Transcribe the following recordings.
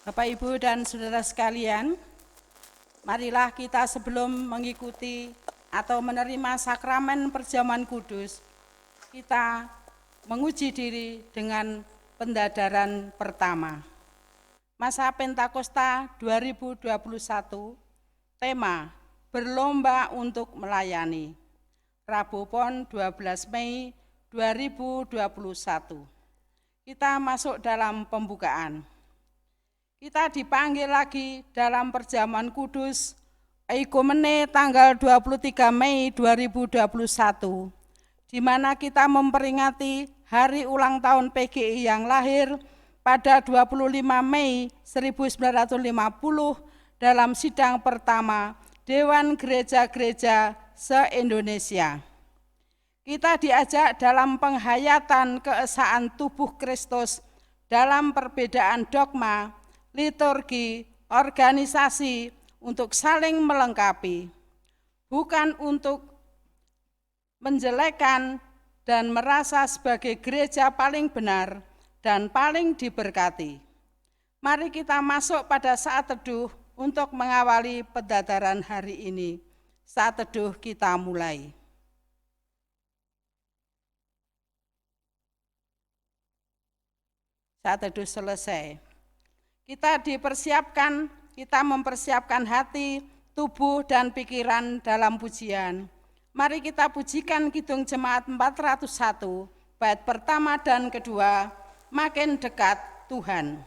Bapak, Ibu, dan saudara sekalian, marilah kita sebelum mengikuti atau menerima sakramen perjamuan kudus, kita menguji diri dengan pendadaran pertama. Masa Pentakosta 2021, tema berlomba untuk melayani. Rabu Pon 12 Mei 2021. Kita masuk dalam pembukaan. Kita dipanggil lagi dalam perjamuan kudus Eikumene tanggal 23 Mei 2021, di mana kita memperingati hari ulang tahun PGI yang lahir pada 25 Mei 1950 dalam sidang pertama Dewan Gereja-Gereja se-Indonesia. Kita diajak dalam penghayatan keesaan tubuh Kristus dalam perbedaan dogma, liturgi, organisasi untuk saling melengkapi, bukan untuk menjelekkan dan merasa sebagai gereja paling benar dan paling diberkati. Mari kita masuk pada saat teduh untuk mengawali pendadaran hari ini. Saat teduh kita mulai. Saat teduh selesai. Kita mempersiapkan hati, tubuh, dan pikiran dalam pujian. Mari kita pujikan Kidung Jemaat 401, bait pertama dan kedua, Makin Dekat Tuhan.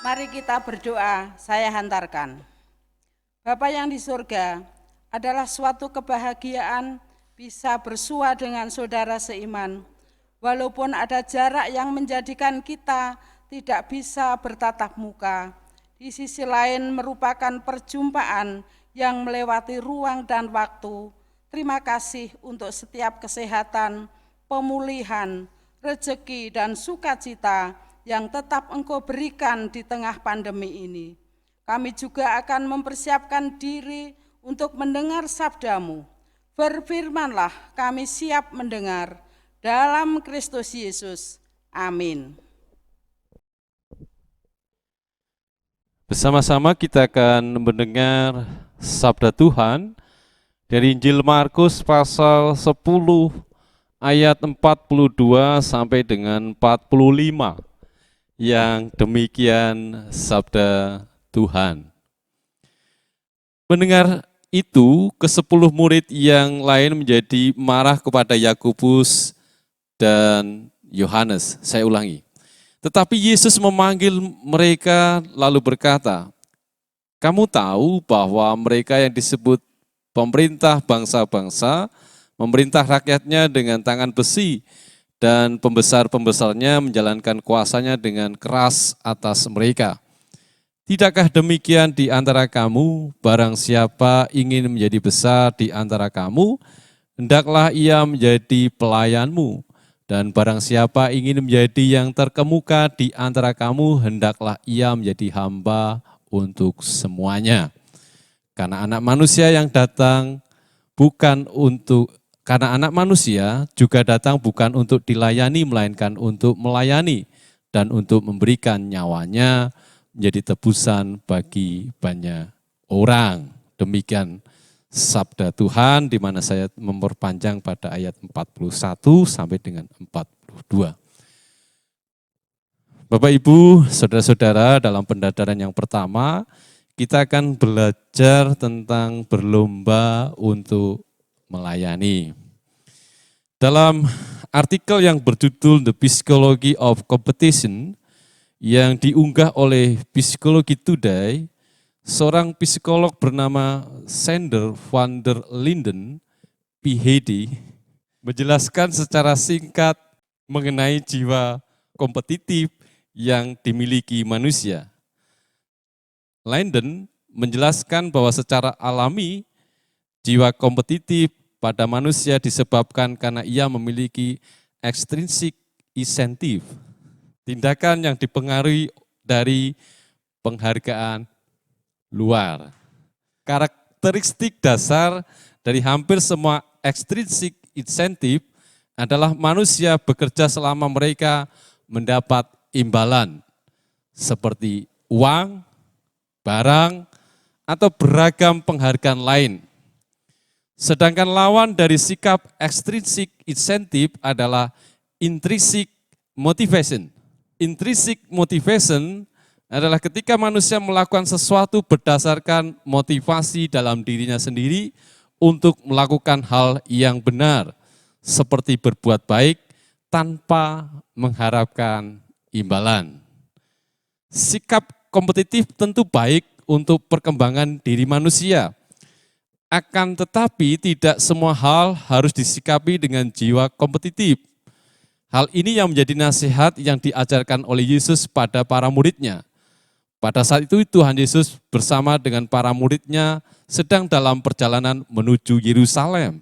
Mari kita berdoa, saya hantarkan. Bapa yang di surga, adalah suatu kebahagiaan bisa bersua dengan saudara seiman walaupun ada jarak yang menjadikan kita tidak bisa bertatap muka. Di sisi lain merupakan perjumpaan yang melewati ruang dan waktu. Terima kasih untuk setiap kesehatan, pemulihan, rezeki, dan sukacita yang tetap Engkau berikan di tengah pandemi ini. Kami juga akan mempersiapkan diri untuk mendengar sabda-Mu. Berfirmanlah, kami siap mendengar. Dalam Kristus Yesus. Amin. Bersama-sama kita akan mendengar sabda Tuhan dari Injil Markus pasal 10 ayat 42 sampai dengan 45. Yang demikian sabda Tuhan. Mendengar itu, ke-10 murid yang lain menjadi marah kepada Yakobus dan Yohanes. Saya ulangi. Tetapi Yesus memanggil mereka lalu berkata, "Kamu tahu bahwa mereka yang disebut pemerintah bangsa-bangsa, memerintah rakyatnya dengan tangan besi, dan pembesar-pembesarnya menjalankan kuasanya dengan keras atas mereka. Tidakkah demikian di antara kamu? Barang siapa ingin menjadi besar di antara kamu, hendaklah ia menjadi pelayanmu. Dan barang siapa ingin menjadi yang terkemuka di antara kamu, hendaklah ia menjadi hamba untuk semuanya. Karena anak manusia juga datang bukan untuk dilayani, melainkan untuk melayani dan untuk memberikan nyawanya menjadi tebusan bagi banyak orang." Demikian sabda Tuhan, di mana saya memperpanjang pada ayat 41 sampai dengan 42. Bapak Ibu, saudara-saudara, dalam pendadaran yang pertama, kita akan belajar tentang berlomba untuk melayani. Dalam artikel yang berjudul The Psychology of Competition, yang diunggah oleh Psychology Today, seorang psikolog bernama Sander van der Linden, PhD, menjelaskan secara singkat mengenai jiwa kompetitif yang dimiliki manusia. Linden menjelaskan bahwa secara alami jiwa kompetitif pada manusia disebabkan karena ia memiliki extrinsic incentive, tindakan yang dipengaruhi dari penghargaan luar. Karakteristik dasar dari hampir semua extrinsic incentive adalah manusia bekerja selama mereka mendapat imbalan seperti uang, barang, atau beragam penghargaan lain. Sedangkan lawan dari sikap extrinsic incentive adalah intrinsic motivation. Intrinsic motivation adalah ketika manusia melakukan sesuatu berdasarkan motivasi dalam dirinya sendiri untuk melakukan hal yang benar, seperti berbuat baik tanpa mengharapkan imbalan. Sikap kompetitif tentu baik untuk perkembangan diri manusia. Akan tetapi tidak semua hal harus disikapi dengan jiwa kompetitif. Hal ini yang menjadi nasihat yang diajarkan oleh Yesus pada para muridnya. Pada saat itu Tuhan Yesus bersama dengan para muridnya sedang dalam perjalanan menuju Yerusalem.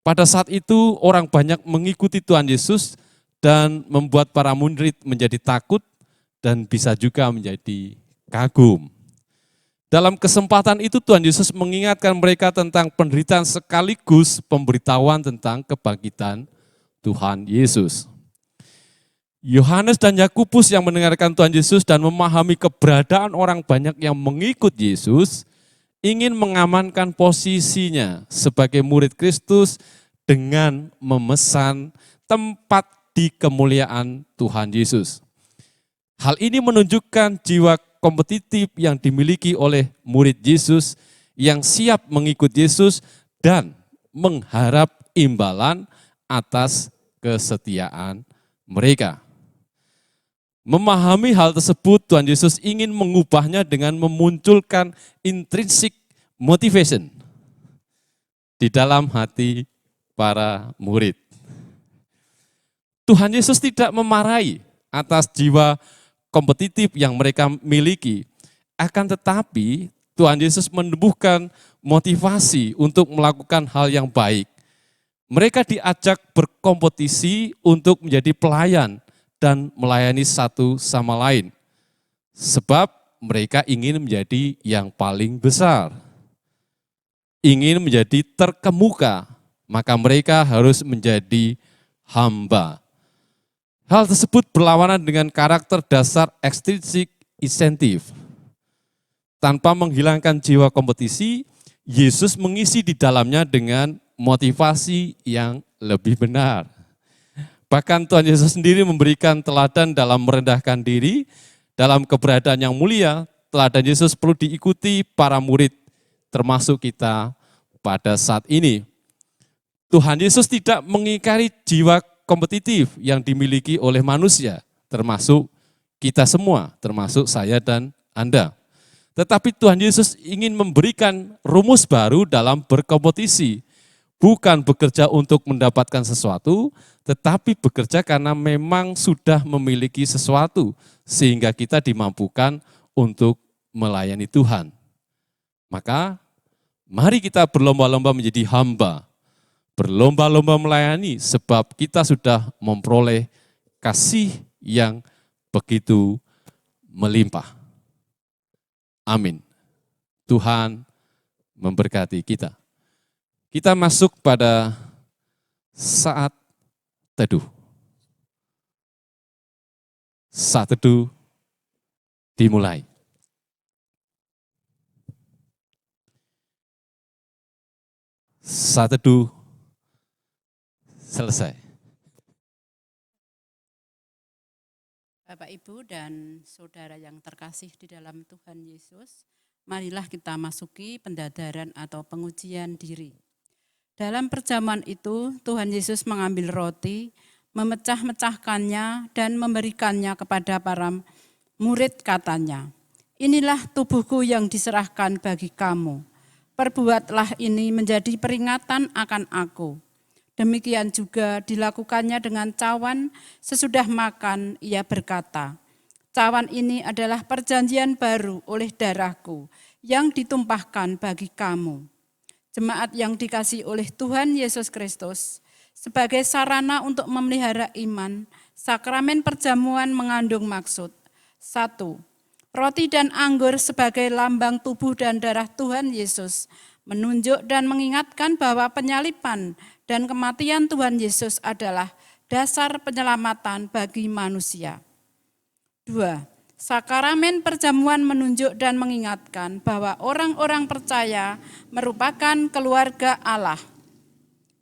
Pada saat itu orang banyak mengikuti Tuhan Yesus dan membuat para murid menjadi takut dan bisa juga menjadi kagum. Dalam kesempatan itu Tuhan Yesus mengingatkan mereka tentang penderitaan sekaligus pemberitahuan tentang kebangkitan Tuhan Yesus. Yohanes dan Yakobus yang mendengarkan Tuhan Yesus dan memahami keberadaan orang banyak yang mengikut Yesus, ingin mengamankan posisinya sebagai murid Kristus dengan memesan tempat di kemuliaan Tuhan Yesus. Hal ini menunjukkan jiwa kompetitif yang dimiliki oleh murid Yesus yang siap mengikut Yesus dan mengharap imbalan atas kesetiaan mereka. Memahami hal tersebut, Tuhan Yesus ingin mengubahnya dengan memunculkan intrinsic motivation di dalam hati para murid. Tuhan Yesus tidak memarahi atas jiwa kompetitif yang mereka miliki. Akan tetapi Tuhan Yesus menumbuhkan motivasi untuk melakukan hal yang baik. Mereka diajak berkompetisi untuk menjadi pelayan dan melayani satu sama lain. Sebab mereka ingin menjadi yang paling besar. Ingin menjadi terkemuka, maka mereka harus menjadi hamba. Hal tersebut berlawanan dengan karakter dasar extrinsic incentive. Tanpa menghilangkan jiwa kompetisi, Yesus mengisi di dalamnya dengan motivasi yang lebih benar. Bahkan Tuhan Yesus sendiri memberikan teladan dalam merendahkan diri, dalam keberadaan yang mulia. Teladan Yesus perlu diikuti para murid, termasuk kita pada saat ini. Tuhan Yesus tidak mengingkari jiwa kompetitif yang dimiliki oleh manusia, termasuk kita semua, termasuk saya dan Anda. Tetapi Tuhan Yesus ingin memberikan rumus baru dalam berkompetisi. Bukan bekerja untuk mendapatkan sesuatu, tetapi bekerja karena memang sudah memiliki sesuatu, sehingga kita dimampukan untuk melayani Tuhan. Maka, mari kita berlomba-lomba menjadi hamba, berlomba-lomba melayani, sebab kita sudah memperoleh kasih yang begitu melimpah. Amin. Tuhan memberkati kita. Kita masuk pada saat teduh. Saat teduh dimulai. Saat teduh selesai. Bapak, Ibu, dan saudara yang terkasih di dalam Tuhan Yesus, marilah kita masuki pendadaran atau pengujian diri. Dalam perjamuan itu, Tuhan Yesus mengambil roti, memecah-mecahkannya dan memberikannya kepada para murid, katanya, "Inilah tubuhku yang diserahkan bagi kamu. Perbuatlah ini menjadi peringatan akan aku." Demikian juga dilakukannya dengan cawan. Sesudah makan, ia berkata, "Cawan ini adalah perjanjian baru oleh darahku yang ditumpahkan bagi kamu." Jemaat yang dikasihi oleh Tuhan Yesus Kristus, sebagai sarana untuk memelihara iman, sakramen perjamuan mengandung maksud. 1. Roti dan anggur sebagai lambang tubuh dan darah Tuhan Yesus, menunjuk dan mengingatkan bahwa penyaliban dan kematian Tuhan Yesus adalah dasar penyelamatan bagi manusia. 2. Sakramen perjamuan menunjuk dan mengingatkan bahwa orang-orang percaya merupakan keluarga Allah.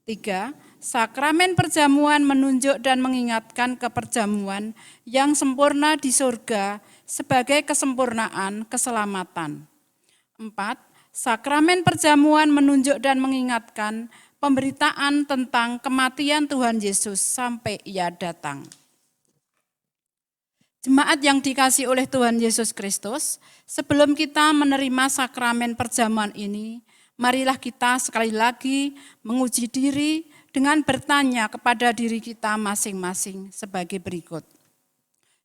3. Sakramen perjamuan menunjuk dan mengingatkan keperjamuan yang sempurna di surga sebagai kesempurnaan keselamatan. 4. Sakramen perjamuan menunjuk dan mengingatkan pemberitaan tentang kematian Tuhan Yesus sampai Ia datang. Jemaat yang dikasihi oleh Tuhan Yesus Kristus, sebelum kita menerima sakramen perjamuan ini, marilah kita sekali lagi menguji diri dengan bertanya kepada diri kita masing-masing sebagai berikut.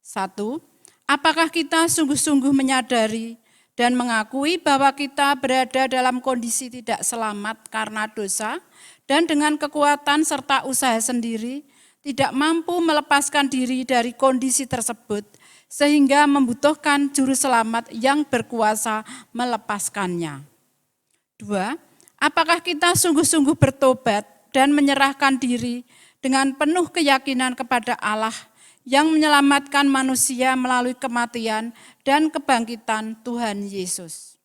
1. Apakah kita sungguh-sungguh menyadari dan mengakui bahwa kita berada dalam kondisi tidak selamat karena dosa dan dengan kekuatan serta usaha sendiri tidak mampu melepaskan diri dari kondisi tersebut sehingga membutuhkan juru selamat yang berkuasa melepaskannya. 2. Apakah kita sungguh-sungguh bertobat dan menyerahkan diri dengan penuh keyakinan kepada Allah yang menyelamatkan manusia melalui kematian dan kebangkitan Tuhan Yesus.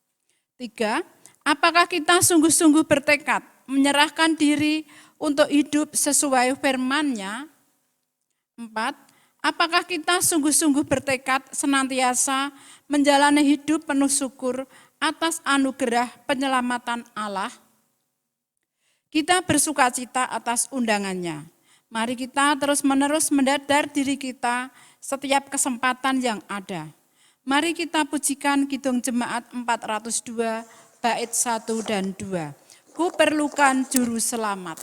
3. Apakah kita sungguh-sungguh bertekad menyerahkan diri untuk hidup sesuai firman-Nya? 4. Apakah kita sungguh-sungguh bertekad senantiasa menjalani hidup penuh syukur atas anugerah penyelamatan Allah? Kita bersukacita atas undangannya. Mari kita terus-menerus mendadar diri kita setiap kesempatan yang ada. Mari kita pujikan Kidung Jemaat 402 bait 1 dan 2. Ku perlukan juru selamat.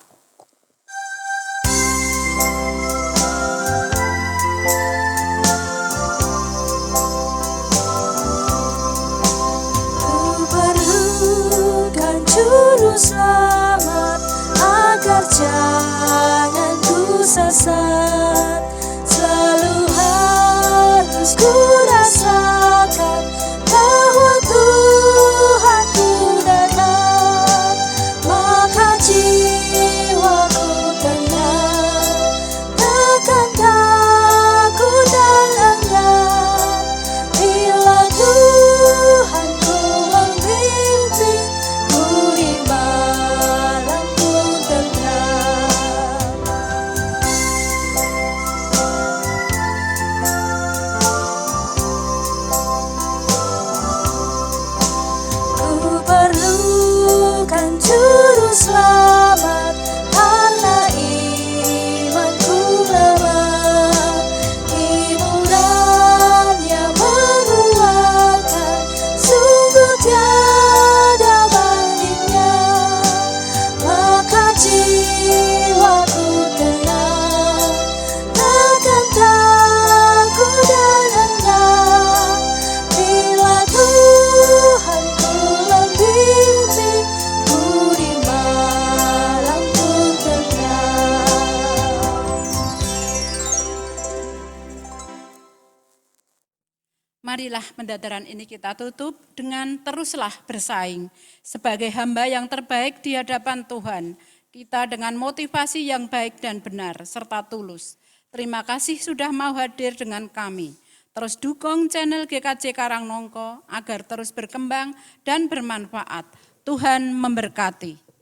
pendadaran ini kita tutup dengan teruslah bersaing sebagai hamba yang terbaik di hadapan Tuhan. Kita dengan motivasi yang baik dan benar serta tulus. Terima kasih sudah mau hadir dengan kami. Terus dukung channel GKJ Karangnongko agar terus berkembang dan bermanfaat. Tuhan memberkati.